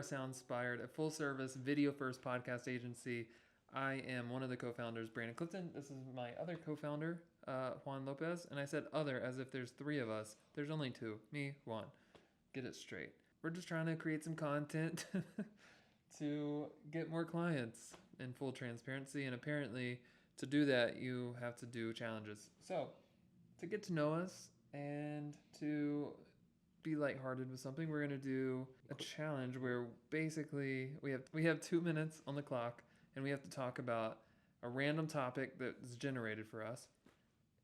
Soundspired, a full-service, video-first podcast agency. I am one of the co-founders, Brandon Clifton. This is my other co-founder, Juan Lopez. And I said other as if there's three of us. There's only two. Me, Juan. Get it straight. We're just trying to create some content to get more clients in full transparency. And apparently, to do that, you have to do challenges. So, to get to know us and to be lighthearted with something, we're going to do a challenge where basically we have 2 minutes on the clock and we have to talk about a random topic that's generated for us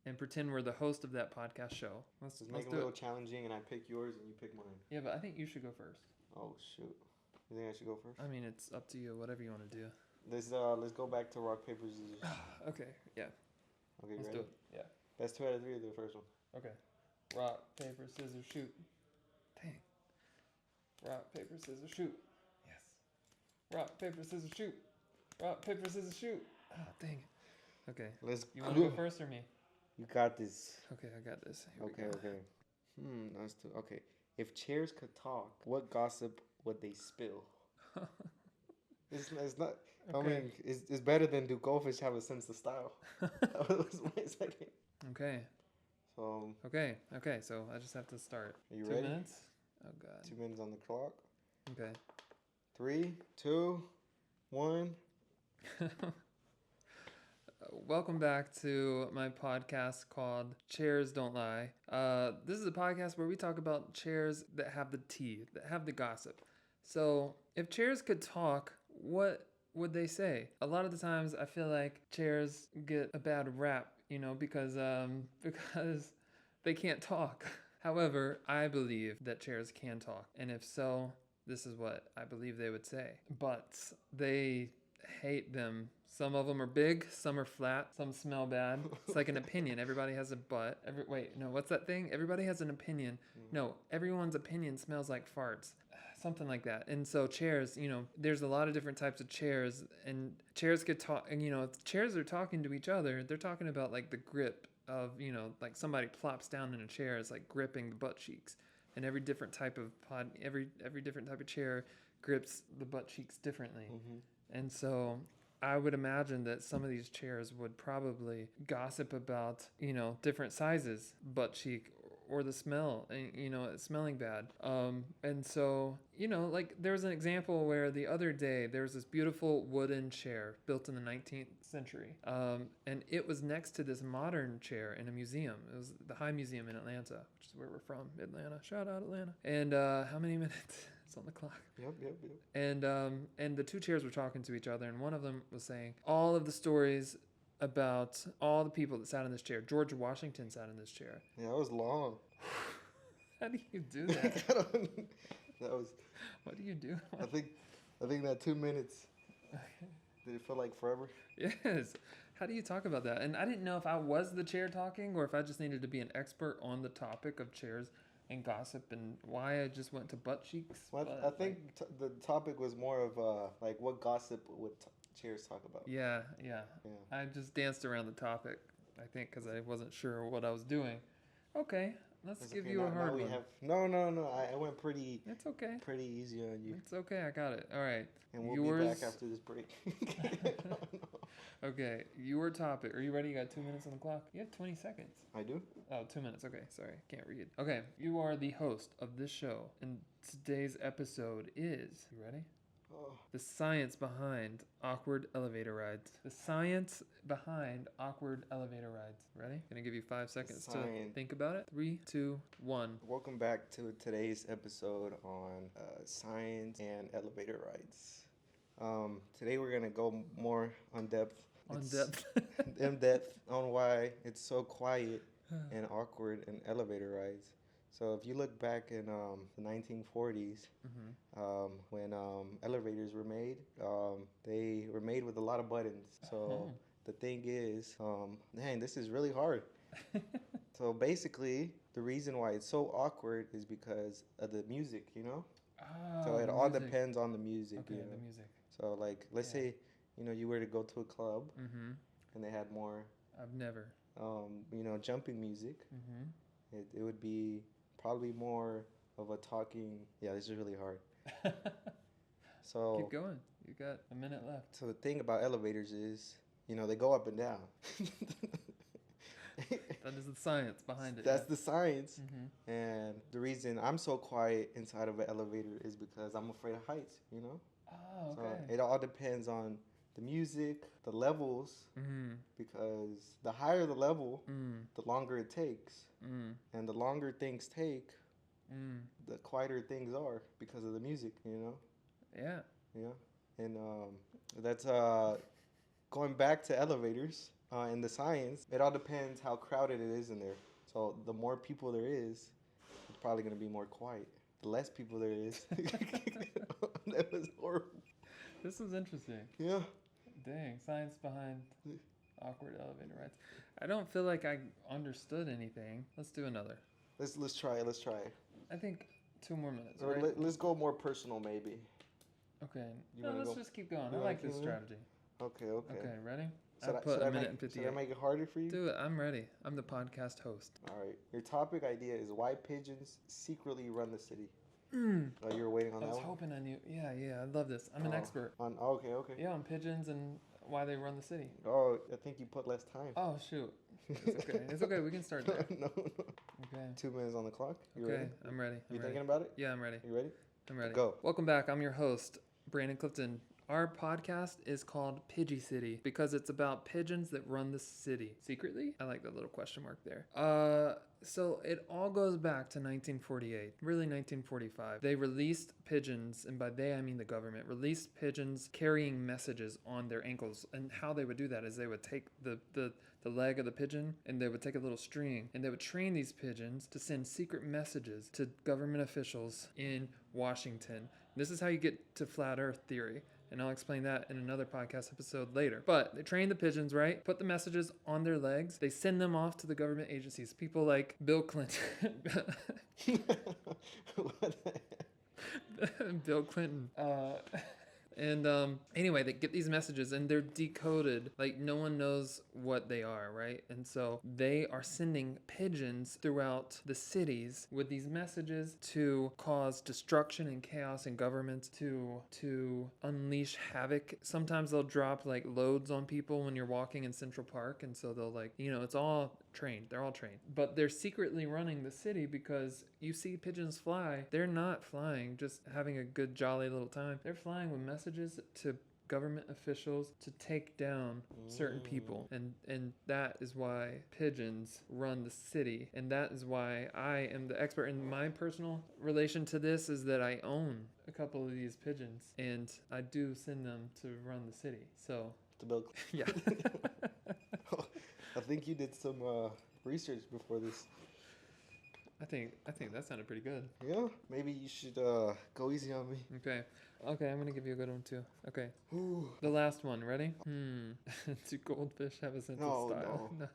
and pretend we're the host of that podcast show. Let's make it a little challenging, and I pick yours and you pick mine. Yeah, but I think you should go first. Oh shoot! You think I should go first? I mean, it's up to you. Whatever you want to do. Let's go back to rock paper scissors. Okay. Yeah. Okay, Let's ready? do it. Yeah. That's 2 out of 3 of the first one. Okay. Rock, paper, scissors, shoot. Dang. Rock, paper, scissors, shoot. Yes. Rock, paper, scissors, shoot. Rock, paper, scissors, shoot. Oh, dang it. Okay. You want to go first or me? You got this. Okay, I got this. Here Okay. That's too. Okay. If chairs could talk, what gossip would they spill? It's not. Okay. I mean, it's better than do goldfish have a sense of style? That was my second. Okay. So. Okay. So I just have to start. Are you 2 ready? 2 minutes. Oh God. 2 minutes on the clock. Okay. 3, 2, 1. Welcome back to my podcast called Chairs Don't Lie. This is a podcast where we talk about chairs that have the tea, that have the gossip. So if chairs could talk, what would they say? A lot of the times I feel like chairs get a bad rap, because they can't talk. However, I believe that chairs can talk. And if so, this is what I believe they would say. But they hate them. Some of them are big, some are flat, some smell bad. It's like an opinion. Everybody has a butt. What's that thing? Everybody has an opinion. No, everyone's opinion smells like farts. Something like that. And so chairs, there's a lot of different types of chairs, and chairs could talk, and if chairs are talking to each other, they're talking about like the grip of, like somebody plops down in a chair, it's like gripping the butt cheeks. And every different type of every different type of chair grips the butt cheeks differently. Mm-hmm. And so I would imagine that some of these chairs would probably gossip about, different sizes, butt cheek, or the smell, it's smelling bad. And so, like there was an example where the other day there was this beautiful wooden chair built in the 19th century. And it was next to this modern chair in a museum. It was the High Museum in Atlanta, which is where we're from, Atlanta. Shout out Atlanta. And how many minutes? It's on the clock. Yep. And the two chairs were talking to each other, and one of them was saying all of the stories about all the people that sat in this chair. George Washington sat in this chair. Yeah, it was long. How do you do that? That was. What do you do? I think that 2 minutes. Did it feel like forever? Yes. How do you talk about that? And I didn't know if I was the chair talking or if I just needed to be an expert on the topic of chairs and gossip and why I just went to butt cheeks. Well, I think the topic was more of like what gossip would chairs talk about. Yeah. I just danced around the topic, I think, because I wasn't sure what I was doing. Okay, let's give you a hard one. No. I went pretty. It's okay. Pretty easy on you. It's okay. I got it. All right. And we'll be back after this break. Okay, your topic. Are you ready? You got 2 minutes on the clock. You have 20 seconds. I do? Oh, 2 minutes. Okay, sorry. Can't read. Okay, you are the host of this show, and today's episode is... You ready? Oh. The science behind awkward elevator rides. The science behind awkward elevator rides. Ready? Gonna give you 5 seconds to think about it. 3, 2, 1. Welcome back to today's episode on science and elevator rides. Today we're gonna go more in depth on why it's so quiet and awkward in elevator rides. So if you look back in the 1940s, when elevators were made, they were made with a lot of buttons. So the thing is, dang, this is really hard. So basically, the reason why it's so awkward is because of the music, Oh, so it all depends on the music. Okay, the music. So like, let's say, you were to go to a club and they had more. I've never. Jumping music. It would be probably more of a talking. Yeah, this is really hard. So keep going. You got a minute left. So the thing about elevators is, they go up and down. That is the science behind it. That's the science. Mm-hmm. And the reason I'm so quiet inside of an elevator is because I'm afraid of heights, Oh, okay. So it all depends on the music, the levels, Mm-hmm. because the higher the level, Mm. the longer it takes. Mm. And the longer things take, Mm. the quieter things are because of the music, Yeah. Yeah. And that's going back to elevators and the science. It all depends how crowded it is in there. So the more people there is, it's probably going to be more quiet. The less people there is, that was horrible. This is interesting. Yeah. Dang, science behind awkward elevator rides. I don't feel like I understood anything. Let's do another. Let's try it. Let's try it. I think 2 more minutes. Or Right? let's go more personal, maybe. Okay. You No, wanna let's go- just keep going. I you like wanna this keep moving? strategy. Okay. Okay, ready? Should I put a minute and should 58. I make it harder for you? Do it. I'm ready. I'm the podcast host. All right. Your topic idea is why pigeons secretly run the city. Mm. Oh, you were waiting on I that was one? hoping I knew. Yeah, I love this. I'm an expert. Okay. Yeah, on pigeons and why they run the city. Oh, I think you put less time. Oh, shoot. It's okay. It's okay. We can start there. No. Okay. 2 minutes on the clock. You Okay, ready? I'm ready. You thinking about it? Yeah, I'm ready. You ready? I'm ready. Go. Welcome back. I'm your host, Brandon Clifton. Our podcast is called Pidgey City because it's about pigeons that run the city. Secretly? I like that little question mark there. So it all goes back to 1948, really 1945. They released pigeons, and by they I mean the government, released pigeons carrying messages on their ankles. And how they would do that is they would take the leg of the pigeon and they would take a little string and they would train these pigeons to send secret messages to government officials in Washington. This is how you get to flat earth theory. And I'll explain that in another podcast episode later. But they train the pigeons, right? Put the messages on their legs. They send them off to the government agencies. People like Bill Clinton. Bill Clinton. Anyway, they get these messages and they're decoded. Like, no one knows what they are, right? And so they are sending pigeons throughout the cities with these messages to cause destruction and chaos in governments, to unleash havoc. Sometimes they'll drop like loads on people when you're walking in Central Park. And so they'll it's all trained. They're all trained. But they're secretly running the city because you see pigeons fly. They're not flying, just having a good, jolly little time. They're flying with messages to government officials to take down certain people. And that is why pigeons run the city. And that is why I am the expert. In my personal relation to this is that I own a couple of these pigeons and I do send them to run the city. So The Bill. yeah. I think you did some research before this. I think that sounded pretty good. Yeah, maybe you should go easy on me. Okay, I'm gonna give you a good one too. Okay, Ooh. the last one. Ready? Do goldfish have a sense of style? No.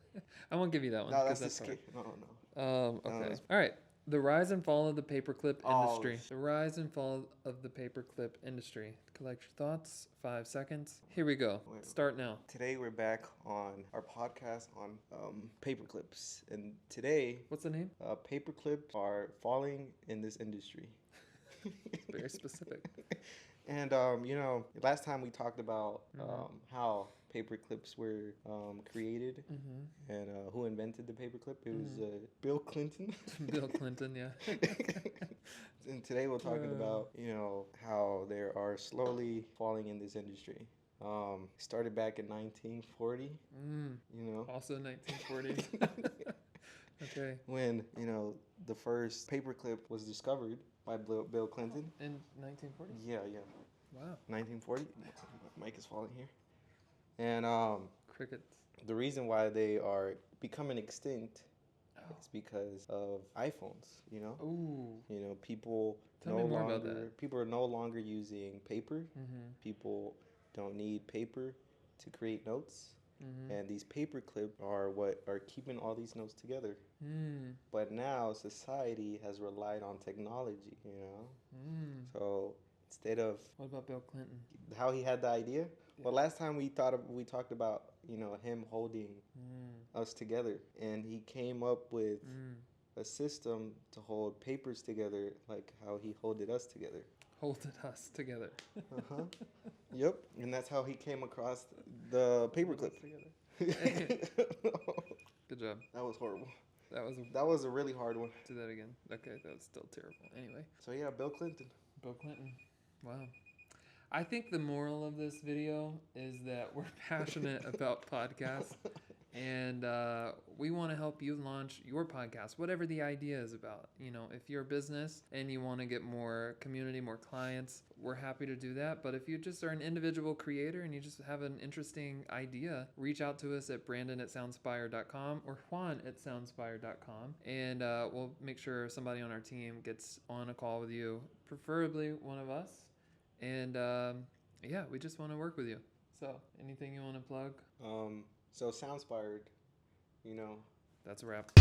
I won't give you that one. No, that's that's scary. hard. No. Okay. All right. The rise and fall of the paperclip industry. Oh. The rise and fall of the paperclip industry. Collect your thoughts. 5 seconds. Here we go. Wait. Start now. Today we're back on our podcast on paperclips, and today What's the name? paperclips are falling in this industry. Very specific. And last time we talked about how paperclips were created and who invented the paperclip. It was Bill Clinton. Bill Clinton, yeah. And today we're talking about how they are slowly falling in this industry. Started back in 1940. Also 1940s. Okay. When the first paperclip was discovered by Bill Clinton. In 1940? Yeah. Wow. 1940. My mic is falling here. And Crickets. the reason why they are becoming extinct is because of iPhones. Ooh. People Tell me more about that. People are no longer using paper. People don't need paper to create notes. And these paper clips are what are keeping all these notes together. But now society has relied on technology, So instead of... What about Bill Clinton? How he had the idea? Yeah. Well, last time we talked about, him holding us together. And he came up with a system to hold papers together like how he holded us together. holding us together. Uh-huh. Yep. And that's how he came across the paperclip. Good job. That was horrible. That was a really hard one. Do that again. Okay, that was still terrible. Anyway. So yeah, Bill Clinton. Bill Clinton. Wow. I think the moral of this video is that we're passionate about podcasts, and we want to help you launch your podcast, whatever the idea is about. You know, if you're a business and you want to get more community, more clients, we're happy to do that. But if you just are an individual creator and you just have an interesting idea, reach out to us at brandon@soundspired.com or juan@soundspired.com, and we'll make sure somebody on our team gets on a call with you, preferably one of us. And yeah, we just want to work with you. So, anything you want to plug? So Soundspired, you know. That's a wrap.